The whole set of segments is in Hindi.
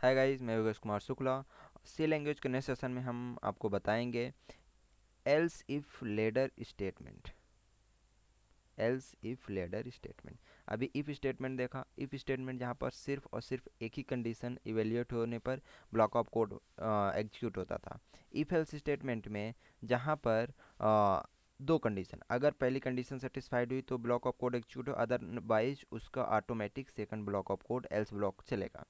हाय गाइस, मैं योगेश कुमार शुक्ला। सी लैंग्वेज के नए सेशन में हम आपको बताएंगे else if ladder statement. Else if ladder statement. अभी इफ स्टेटमेंट देखा। इफ स्टेटमेंट जहाँ पर सिर्फ और सिर्फ एक ही कंडीशन इवेल्युएट होने पर ब्लॉक ऑफ कोड एग्जीक्यूट होता था। इफ एल्स स्टेटमेंट में जहाँ पर दो कंडीशन, अगर पहली कंडीशन सेटिस्फाइड हुई तो ब्लॉक ऑफ कोड एग्जीक्यूट हो, अदरवाइज उसका automatic second block of code else block चलेगा।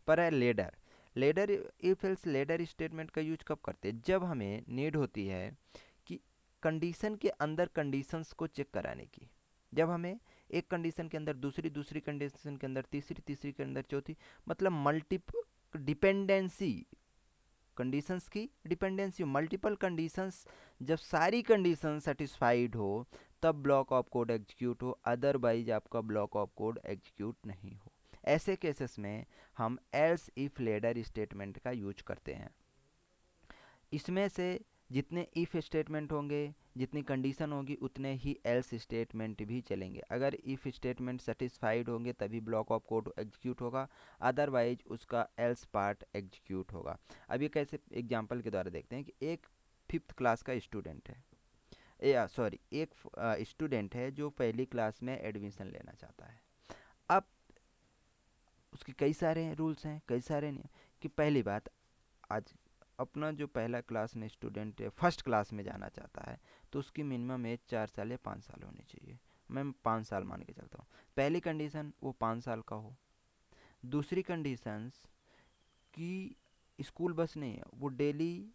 पर है ladder. Ladder if else ladder statement का यूज कब करते हैं? जब हमें नीड होती है कि कंडीशन के अंदर कंडीशंस को चेक कराने की। जब हमें एक कंडीशन के अंदर दूसरी, दूसरी कंडीशन के अंदर तीसरी, तीसरी के अंदर चौथी, मतलब मल्टीपल डिपेंडेंसी, कंडीशंस की डिपेंडेंसी, मल्टीपल कंडीशंस, जब सारी कंडीशन सेटिस्फाइड हो तब ब्लॉक ऑफ कोड एग्जीक्यूट हो, अदरवाइज आपका ब्लॉक ऑफ कोड एग्जीक्यूट नहीं हो। ऐसे केसेस में हम एल्स इफ लेडर स्टेटमेंट का यूज करते हैं। इसमें से जितने इफ़ स्टेटमेंट होंगे, जितनी कंडीशन होगी, उतने ही एल्स स्टेटमेंट भी चलेंगे। अगर इफ़ स्टेटमेंट सेटिस्फाइड होंगे तभी ब्लॉक ऑफ कोड एग्जीक्यूट होगा, अदरवाइज उसका एल्स पार्ट एग्जीक्यूट होगा। अब ये कैसे एग्जांपल के द्वारा देखते हैं कि एक फिफ्थ क्लास का स्टूडेंट है, या सॉरी एक स्टूडेंट है जो पहली क्लास में एडमिशन लेना चाहता है। अब उसके कई सारे रूल्स हैं, कई सारे नहीं कि पहली बात, आज अपना जो पहला क्लास में स्टूडेंट है फर्स्ट क्लास में जाना चाहता है तो उसकी मिनिमम एज 4 साल या 5 साल होनी चाहिए। मैं 5 साल मान के चलता हूँ। पहली कंडीशन वो 5 साल का हो। दूसरी कंडीशंस कि स्कूल बस नहीं है, वो डेली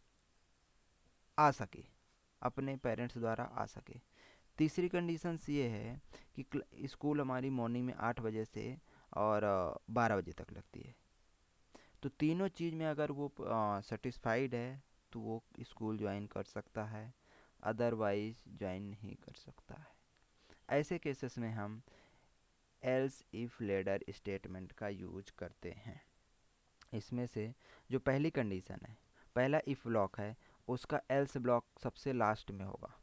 आ सके, अपने पेरेंट्स द्वारा आ सके। तीसरी कंडीशंस ये है कि स्कूल हमारी मॉर्निंग में 8 बजे से और 12 बजे तक लगती है। तो तीनों चीज़ में अगर वो सेटिस्फाइड है तो वो स्कूल ज्वाइन कर सकता है, अदरवाइज ज्वाइन नहीं कर सकता है। ऐसे केसेस में हम एल्स इफ लेडर स्टेटमेंट का यूज करते हैं। इसमें से जो पहली कंडीशन है, पहला इफ ब्लॉक है, उसका एल्स ब्लॉक सबसे लास्ट में होगा।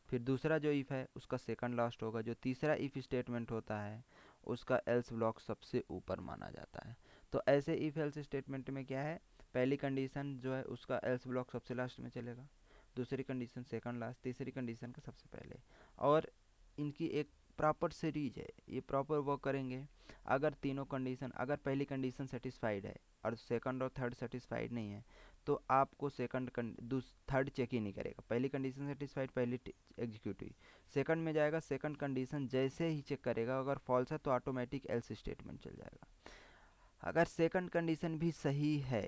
फिर दूसरा जो इफ़ है उसका सेकंड लास्ट होगा। जो तीसरा इफ़ स्टेटमेंट होता है उसका एल्स ब्लॉक सबसे ऊपर माना जाता है। तो ऐसे इफ़ एल्स स्टेटमेंट में क्या है, पहली कंडीशन जो है उसका एल्स ब्लॉक सबसे लास्ट में चलेगा, दूसरी कंडीशन सेकंड लास्ट, तीसरी कंडीशन का सबसे पहले। और इनकी एक प्रॉपर सीरीज है, ये प्रॉपर वर्क करेंगे। अगर तीनों कंडीशन, अगर पहली कंडीशन सेटिस्फाइड है और सेकंड और थर्ड सेटिस्फाइड नहीं है तो आपको थर्ड चेक ही नहीं करेगा। पहली कंडीशन सेटिस्फाइड, पहली एग्जीक्यूट हुई, सेकंड में जाएगा, सेकंड कंडीशन जैसे ही चेक करेगा अगर फॉल्स है तो ऑटोमेटिक एल्स स्टेटमेंट चल जाएगा। अगर सेकंड कंडीशन भी सही है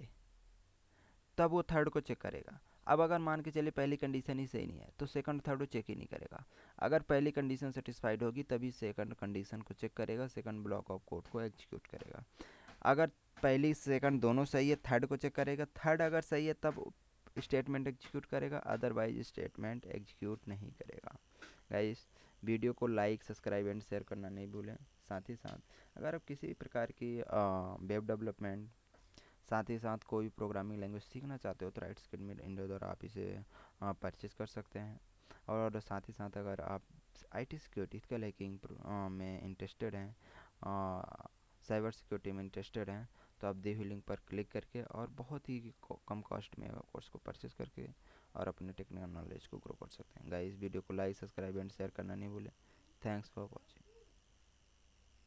तब वो थर्ड को चेक करेगा। अब अगर मान के चलिए पहली कंडीशन ही सही नहीं है तो सेकंड थर्ड को चेक ही नहीं करेगा। अगर पहली कंडीशन सेटिस्फाइड होगी तभी सेकंड कंडीशन को चेक करेगा, सेकंड ब्लॉक ऑफ कोड को एग्जीक्यूट करेगा। अगर पहली सेकंड दोनों सही है थर्ड को चेक करेगा, थर्ड अगर सही है तब स्टेटमेंट एग्जीक्यूट करेगा, अदरवाइज स्टेटमेंट एग्जीक्यूट नहीं करेगा। गाइस, वीडियो को लाइक, सब्सक्राइब एंड शेयर करना नहीं भूलें। साथ ही साथ अगर आप किसी प्रकार की वेब डेवलपमेंट, साथ ही साथ कोई प्रोग्रामिंग लैंग्वेज सीखना चाहते हो तो राइट स्किल में इंडिया द्वारा आप इसे परचेज कर सकते हैं। और साथ ही साथ अगर आप आईटी सिक्योरिटी, इथिकल हैकिंग में इंटरेस्टेड हैं, साइबर सिक्योरिटी में इंटरेस्टेड हैं, तो आप दी हुई लिंक पर क्लिक करके और बहुत ही कम कॉस्ट में कोर्स को परचेज करके और अपने टेक्निकल नॉलेज को ग्रो कर सकते हैं। गाइस, वीडियो को लाइक, सब्सक्राइब एंड शेयर करना नहीं भूलें। Thanks for watching.